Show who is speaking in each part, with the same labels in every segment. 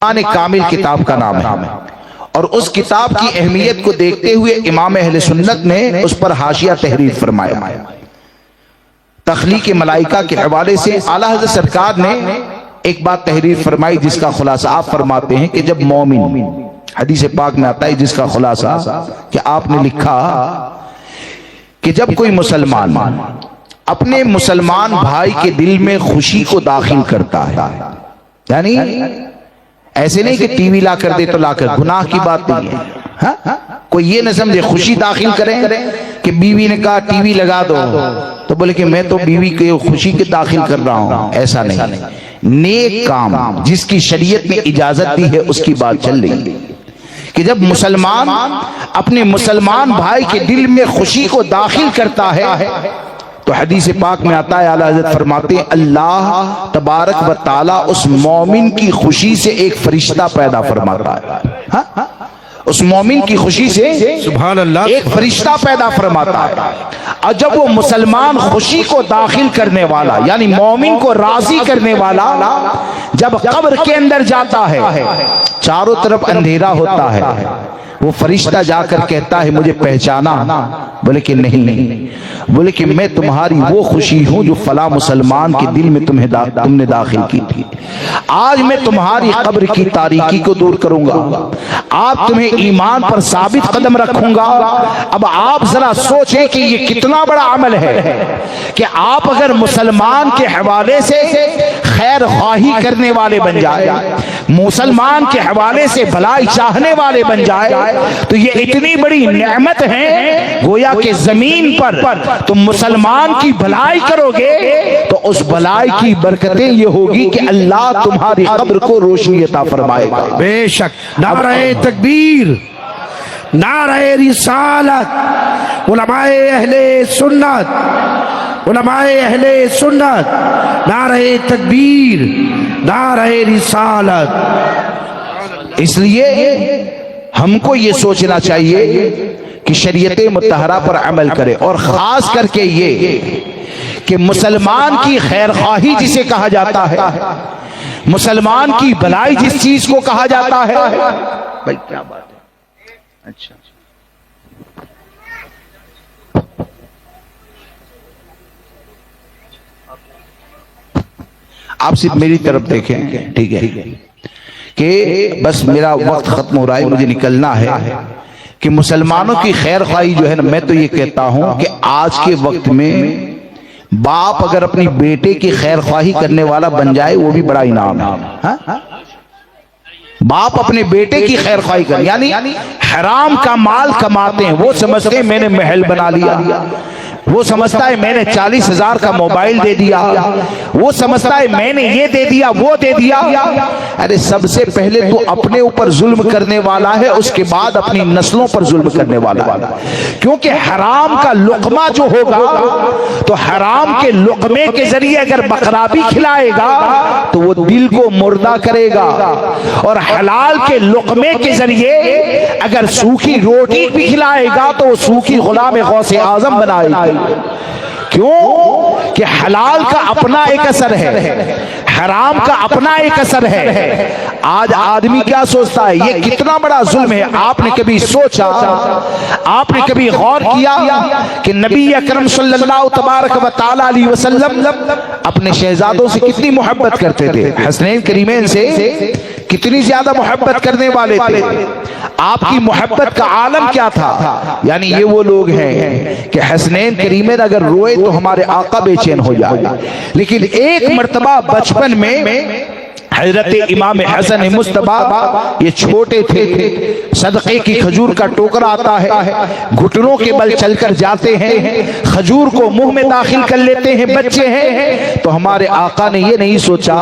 Speaker 1: ایمان کامل کتاب کا نام ہے، اور اس کتاب کی اہمیت کو دیکھتے ہوئے امام اہل سنت نے اس پر حاشیہ تحریر فرمایا۔ تخلیق ملائکہ کے حوالے سے اعلیٰ حضرت سرکار نے ایک بات تحریر فرمائی جس کا خلاصہ آپ فرماتے ہیں کہ جب مومن، حدیث پاک میں آتا ہے جس کا خلاصہ کہ آپ نے لکھا کہ جب کوئی مسلمان اپنے مسلمان بھائی کے دل میں خوشی کو داخل کرتا ہے، یعنی ایسے نہیں کہ ٹی وی لا کر دے تو لا کر، گناہ کی بات نہیں ہے، کوئی یہ نہ سمجھے خوشی داخل کریں کہ بیوی نے کہا ٹی وی لگا دو تو بولے کہ میں تو بیوی کے خوشی کے داخل کر رہا ہوں، ایسا نہیں۔ نیک کام جس کی شریعت نے اجازت دی ہے اس کی بات چل رہی ہے کہ جب مسلمان اپنے مسلمان بھائی کے دل میں خوشی کو داخل کرتا ہے تو حدیث پاک میں آتا ہے اعلیٰ حضرت فرماتے ہیں اللہ تبارک و تعالی اس مومن کی خوشی سے ایک فرشتہ پیدا فرماتا ہے، اس مومن کی خوشی سے
Speaker 2: سبحان اللہ
Speaker 1: ایک فرشتہ پیدا فرماتا ہے، اور جب وہ مسلمان خوشی کو داخل کرنے والا یعنی مومن کو راضی کرنے والا جب قبر کے اندر جاتا ہے، چاروں طرف اندھیرا ہوتا ہے، وہ فرشتہ جا کر کہتا ہے مجھے پہچانا؟ بولے کہ نہیں، بولے کہ میں تمہاری وہ خوشی ہوں جو فلاں مسلمان کے دل میں تم نے داخل کی تھی، آج میں تمہاری قبر کی تاریکی کو دور کروں گا، آپ تمہیں ایمان پر ثابت قدم رکھوں گا۔ اب آپ ذرا سوچیں کہ یہ کتنا بڑا عمل ہے کہ آپ اگر مسلمان کے حوالے سے خیر خواہی کرنے والے بن جائے، مسلمان کے حوالے سے بھلائی چاہنے والے بن جائے تو یہ اتنی بڑی نعمت ہے، گویا کہ زمین پر تم مسلمان کی بھلائی کرو گے تو اس بھلائی کی برکتیں یہ ہوگی کہ اللہ تمہاری قبر کو روشنی عطا فرمائے گا۔
Speaker 2: بے شک، نعرہ تکبیر، نعرہ رسالت، علماء اہل سنت، علماء اہل سنت، نعرہ تکبیر، نعرہ رسالت۔
Speaker 1: اس لیے ہم کو یہ سوچنا چاہیے کہ شریعت مطہرہ پر عمل کرے، اور خاص کر کے یہ کہ مسلمان کی خیر خواہی جسے کہا جاتا ہے، مسلمان کی بھلائی جس چیز کو کہا جاتا ہے، بھائی کیا بات ہے، اچھا آپ صرف میری طرف دیکھیں، ٹھیک ہے کہ بس میرا وقت ختم ہو رہا ہے، مجھے نکلنا ہے کہ مسلمانوں کی خیر خواہی جو ہے نا، میں تو یہ کہتا ہوں کہ آج کے وقت میں باپ اگر اپنی بیٹے کی خیر خواہی کرنے والا بن جائے وہ بھی بڑا انعام ہے۔ باپ اپنے بیٹے کی خیر خواہی کر، یعنی حرام کا مال کماتے ہیں، وہ سمجھتے ہیں میں نے محل بنا لیا، وہ سمجھتا ہے میں نے 40,000 کا موبائل دے دیا، وہ سمجھتا ہے میں نے یہ دے دیا وہ دے دیا۔ ارے سب سے پہلے تو اپنے اوپر ظلم کرنے والا ہے، اس کے بعد اپنی نسلوں پر ظلم کرنے والا ہے، کیونکہ حرام کا لقمہ جو ہوگا تو حرام کے لقمے کے ذریعے اگر بقرہ بھی کھلائے گا تو وہ دل کو مردہ کرے گا، اور حلال کے لقمے کے ذریعے اگر سوکھی روٹی بھی کھلائے گا تو وہ سوکھی غلام غوث اعظم بنائے گا۔ کیوں کہ حلال کا اپنا ایک اثر ہے، حرام کا اپنا ایک اثر ہے۔ آج آدمی کیا سوچتا ہے یہ کتنا بڑا ظلم ہے؟ آپ نے کبھی سوچا، آپ نے کبھی غور کیا کہ نبی اکرم صلی اللہ تبارک و تعالی علیہ وسلم اپنے شہزادوں سے کتنی محبت کرتے تھے؟ حسنین کریمین سے کتنی زیادہ محبت کرنے والے تھے؟ آپ کی محبت کا عالم کیا تھا؟ یعنی یہ وہ لوگ ہیں کہ حسنین کریمین اگر روئے تو ہمارے آقا بے چین ہو جائے، لیکن ایک مرتبہ بچپن میں حضرت امام حسن مصطفیٰ یہ چھوٹے تھے، صدقے کی کھجور کا ٹوکرا آتا ہے، گھٹنوں کے بل چل کر جاتے ہیں، کھجور کو منہ میں داخل کر لیتے ہیں، بچے ہیں، تو ہمارے آقا نے یہ نہیں سوچا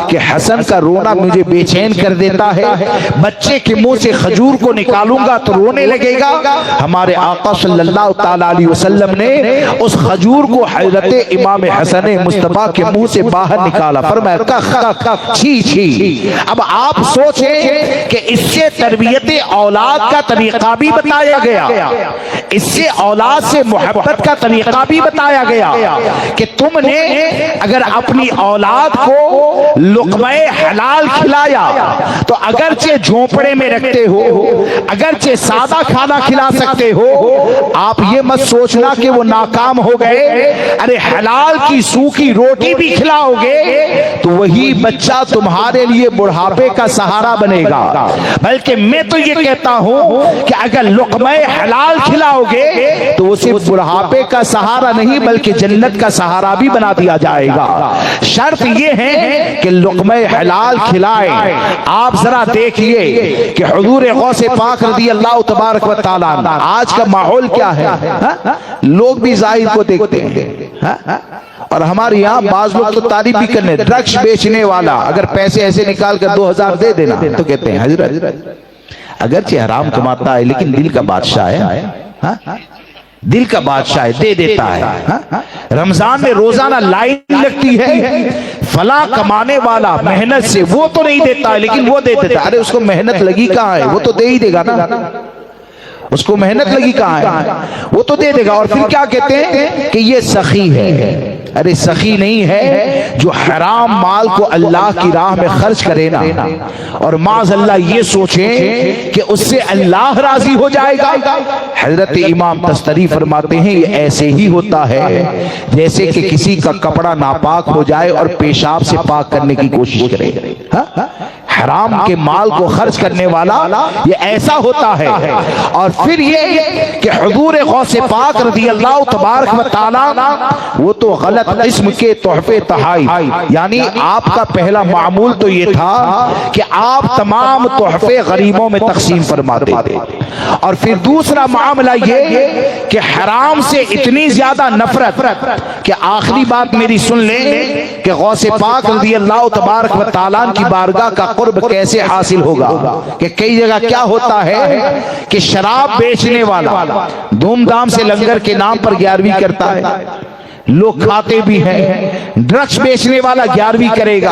Speaker 1: کہ حسن کا رونا مجھے بے چین کر دیتا ہے، بچے کے منہ سے کھجور کو نکالوں گا تو رونے لگے گا۔ ہمارے آقا صلی اللہ تعالی علیہ وسلم نے اس کھجور کو حضرت امام حسن مصطفیٰ کے منہ سے باہر نکالا، فرمایا کخ کخ چھی چھی۔ اب آپ سوچیں کہ اس سے تربیت اولاد کا طریقہ بھی بتایا گیا، اس سے اولاد سے محبت کا طریقہ بھی بتایا گیا کہ تم نے اگر اپنی اولاد کو لقمہ حلال کھلایا تو اگرچہ جھونپڑے میں رکھتے ہو، اگرچہ سادہ کھانا کھلا سکتے ہو، آپ یہ مت سوچنا کہ وہ ناکام ہو گئے، ارے حلال کی سوکھی روٹی بھی کھلاؤ گے تو وہی بچہ تمہارے لیے بڑھاپے کا سہارا بنے گا۔ بلکہ میں تو یہ کہتا ہوں کہ اگر لقمہ حلال کھلاؤ گے تو وہ صرف بڑھاپے کا سہارا نہیں بلکہ جنت کا سہارا بھی بنا دیا جائے گا۔ شرط یہ ہے کہ لقمہ حلال کھلائیں۔ آپ ذرا دیکھیے کہ حضور غوث پاک رضی اللہ تبارک و تعالیٰ آج کا ماحول کیا ہے، لوگ بھی ظاہر کو دیکھتے ہیں، اور ہمارے یہاں بعض لوگ تو تعریف بھی کرنے، ڈرگس بیچنے والا اگر پیسے ایسے نکال کر 2000 دے دینا تو کہتے ہیں حضرت اگرچہ حرام کماتا ہے لیکن دل کا بادشاہ ہے، دل کا بادشاہ ہے، دے دیتا ہے۔ رمضان میں روزانہ لائن لگتی ہے، فلاں کمانے والا محنت سے وہ تو نہیں دیتا ہے لیکن وہ دے دیتا ہے۔ ارے اس کو محنت لگی کہاں ہے، وہ تو دے ہی دے گا نا، اس کو محنت لگی کہاں ہے، وہ تو دے دے گا۔ اور پھر کیا کہتے ہیں کہ یہ سخی ہے، ارے سخی نہیں ہے جو حرام مال کو اللہ کی راہ میں خرچ کرے نا اور معاذ اللہ یہ سوچیں کہ اس سے اللہ راضی ہو جائے گا۔ حضرت امام تستری فرماتے ہیں یہ ایسے ہی ہوتا ہے جیسے کہ کسی کا کپڑا ناپاک ہو جائے اور پیشاب سے پاک کرنے کی کوشش کرے۔ حرام کے مال کو خرچ کرنے والا یہ ایسا ہوتا ہے۔ اور پھر یہ کہ حضور غوث پاک رضی اللہ تبارک و تعالی وہ تو غلط قسم کے تحفے تحائف، یعنی آپ کا پہلا معمول تو یہ تھا کہ آپ تمام تحفے غریبوں میں تقسیم فرماتے تھے، اور پھر دوسرا معاملہ یہ کہ حرام سے اتنی زیادہ نفرت کہ آخری بات میری سن لیں کہ غوث پاک رضی اللہ تبارک و تعالیٰ کی بارگاہ کا قرب کیسے حاصل ہوگا کہ کئی جگہ کیا ہوتا ہے کہ شراب بیچنے والا دھوم دھام سے لنگر کے نام پر 11ویں کرتا ہے، لوگ کھاتے بھی ہیں، ڈرگس بیچنے والا 11ویں کرے گا،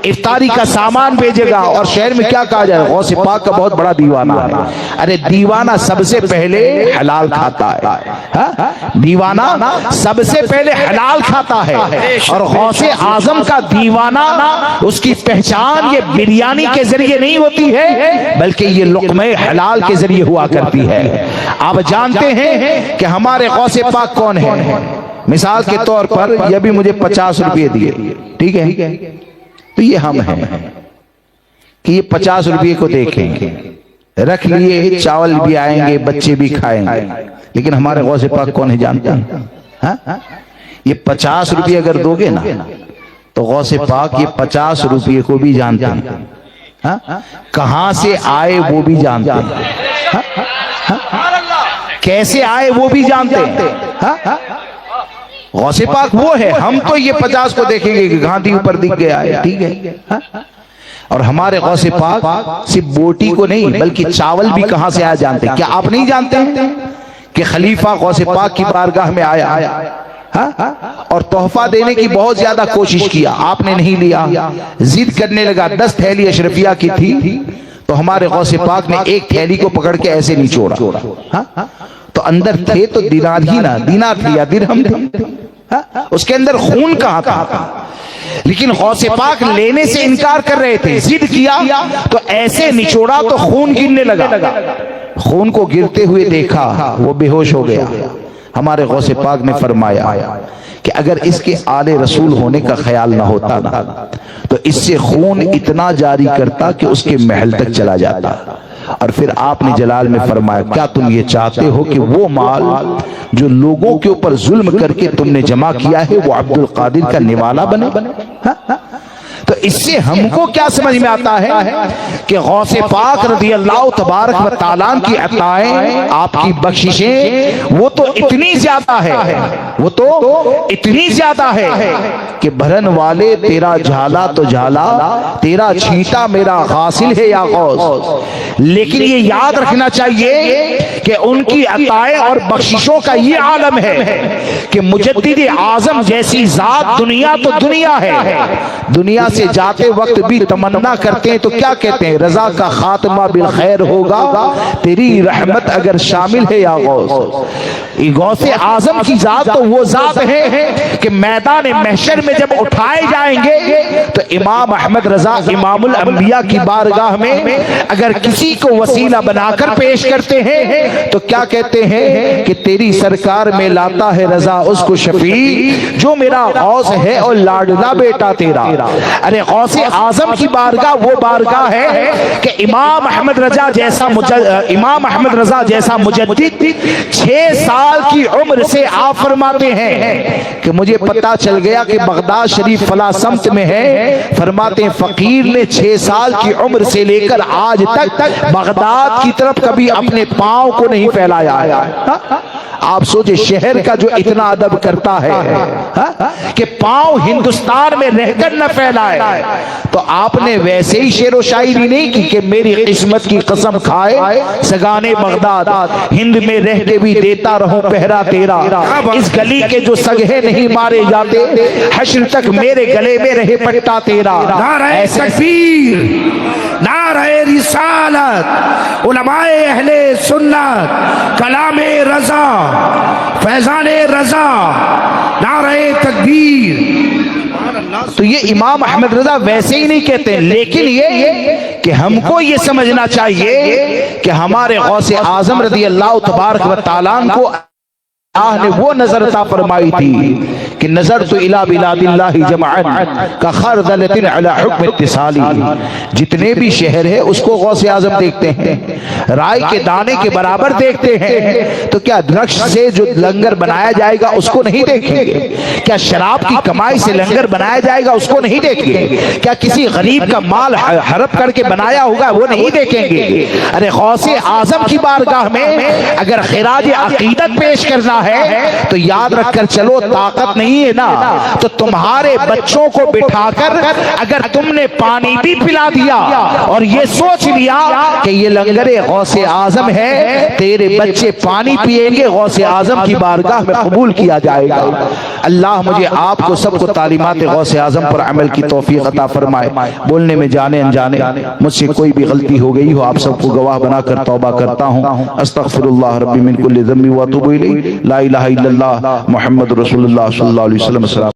Speaker 1: افطاری کا سامان بیچے گا، اور شہر میں کیا کہا جائے غوث پاک کا بہت بڑا دیوانہ ہے۔ ارے دیوانہ سب سے پہلے حلال کھاتا ہے، دیوانہ سب سے پہلے حلال کھاتا ہے، اور غوث اعظم کا دیوانہ اس کی پہچان یہ بریانی کے ذریعے نہیں ہوتی ہے بلکہ یہ لقمہ حلال کے ذریعے ہوا کرتی ہے۔ آپ جانتے ہیں کہ ہمارے غوث پاک کون ہیں؟ مثال کے طور پر یہ بھی مجھے 50 روپے دیے، ٹھیک ہے، تو یہ ہم ہیں کہ یہ 50 روپے کو دیکھیں، رکھ لیے، چاول بھی آئیں گے، بچے بھی کھائیں گے، لیکن ہمارے غوث پاک کون ہے جانتے ہیں؟ یہ 50 روپے اگر دو گے نا تو غوث پاک یہ 50 روپے کو بھی جانتے ہیں، کہاں سے آئے وہ بھی جانتے ہیں، کیسے آئے وہ بھی جانتے ہیں۔ غوث پاک وہ ہے، ہم تو یہ 50 کو دیکھیں گے کہ گاندھی اوپر دکھ گیا ہے، ٹھیک ہے، اور ہمارے غوث پاک صرف بوٹی کو نہیں بلکہ چاول بھی کہاں سے آیا جانتے ہیں۔ کیا آپ نہیں جانتے ہیں کہ خلیفہ غوث پاک کی بارگاہ میں آیا اور تحفہ دینے کی بہت زیادہ کوشش کیا، آپ نے نہیں لیا، ضد کرنے لگا، 10 تھیلی اشرفیہ کی تھی تو ہمارے غوث پاک نے ایک تھیلی کو پکڑ کے ایسے نہیں چھوڑا، تو اندر تھے تو دینار ہی نہ، دینار تھے یا درہم تھے، اس کے اندر خون کہاں تھا، لیکن غوث پاک لینے سے انکار کر رہے تھے، ضد کیا تو ایسے نچوڑا تو خون گرنے لگا، خون کو گرتے ہوئے دیکھا، وہ بے ہوش ہو گیا۔ ہمارے غوث پاک نے فرمایا کہ اگر اس کے آل رسول ہونے کا خیال نہ ہوتا نا تو اس سے خون اتنا جاری کرتا کہ اس کے محل تک چلا جاتا۔ اور پھر آپ نے جلال میں فرمایا کیا تم یہ چاہتے ہو کہ وہ مال جو لوگوں کے اوپر ظلم کر کے تم نے جمع کیا ہے وہ عبد القادر کا نوالا بنے؟ تو اس سے ہم کو کیا سمجھ میں آتا ہے کہ غوث پاک رضی اللہ تبارک و تعالیٰ کی عطائیں، آپ کی بخششیں وہ تو اتنی زیادہ ہے، وہ تو اتنی زیادہ ہے کہ بھرن والے تیرا جھالا تو جھالا، تیرا چھینٹا میرا غاسل ہے یا غوث۔ لیکن یہ یاد رکھنا چاہیے کہ ان کی عطائیں اور بخششوں کا یہ عالم ہے کہ مجدد اعظم جیسی ذات دنیا تو دنیا ہے، دنیا سے جاتے وقت بھی تمنا کرتے ہیں تو کیا کہتے ہیں؟ رضا کا خاتمہ بالخیر ہوگا، تیری رحمت اگر شامل ہے یا غوث۔ غوث اعظم کی ذات تو وہ ذات ہے کہ میدان محشر میں جب اٹھائے جائیں گے تو امام احمد رضا امام الانبیاء کی بارگاہ میں اگر کسی کو وسیلہ بنا کر پیش کرتے ہیں تو کیا کہتے ہیں کہ تیری سرکار میں لاتا ہے رضا اس کو شفیع جو میرا غوث ہے اور لاڈلا بیٹا تیرا۔ ارے غوث اعظم کی بارگاہ وہ بارگاہ ہے کہ امام احمد رضا جیسا مجدد 6 سال کی عمر سے آپ فرماتے ہیں کہ مجھے پتا چل گیا کہ بغداد شریف فلاں سمت میں ہے، فرماتے ہیں فقیر نے 6 سال کی عمر سے لے کر آج تک بغداد کی طرف کبھی اپنے پاؤں کو نہیں پھیلایا ہے۔ آپ سوچے شہر کا جو اتنا ادب کرتا ہے کہ پاؤں ہندوستان میں رہ کر نہ پھیلائے، تو آپ نے ویسے ہی شعر و شاعری نہیں کی کہ میری قسمت کی قسم کھائے سگانے بغداد، ہند میں رہ کے بھی دیتا رہوں پہرا تیرا، اس گلی کے جو سگہے نہیں مارے جاتے حشر تک میرے گلے میں رہے پٹا تیرا۔
Speaker 2: نعرہ تکبیر، نعرہ رسالت، علماء اہل سنت، کلام رضا، فیضان رضا، نعرہ تکبیر۔
Speaker 1: تو یہ امام احمد رضا ویسے ہی نہیں کہتے، لیکن یہ کہ ہم کو یہ سمجھنا چاہیے کہ ہمارے غوث اعظم رضی اللہ تبارک و تعالیٰ کو اللہ نے وہ نظر عطا فرمائی تھی کہ نظر تو الى بلاد اللہ جمعا کا خردلۃ علی حکم اتصالی، جتنے بھی شہر ہے اس کو غوث اعظم دیکھتے ہیں، رائے کے دانے کے برابر دیکھتے ہیں، تو کیا درخت سے جو لنگر بنایا جائے گا اس کو نہیں دیکھیں گے؟ کیا شراب کی کمائی سے لنگر بنایا جائے گا اس کو نہیں دیکھیں گے؟ کیا کسی غریب کا مال ہڑپ کر کے بنایا ہوگا وہ نہیں دیکھیں گے؟ ارے غوث اعظم کی بارگاہ میں اگر خراج عقیدت پیش کرنا ہے تو یاد رکھ کر چلو، طاقت نہیں ہے نا تو تمہارے بچوں کو بٹھا کر اگر تم نے پانی بھی پلا دیا اور یہ سوچ لیا کہ یہ لنگر غوث اعظم ہے، تیرے بچے پانی پیئیں گے، غوث اعظم کی بارگاہ میں قبول کیا جائے گا۔ اللہ مجھے آپ کو سب کو تعلیمات غوث اعظم پر عمل کی توفیق عطا فرمائے۔ بولنے میں جانے انجانے مجھ سے کوئی بھی غلطی ہو گئی ہو آپ سب کو گواہ بنا کر توبہ کرتا ہوں۔ استغفر اللہ ربی من کل ذنب واتوب الیہ، لا الہ الا اللہ محمد رسول اللہ صلی اللہ علیہ وسلم۔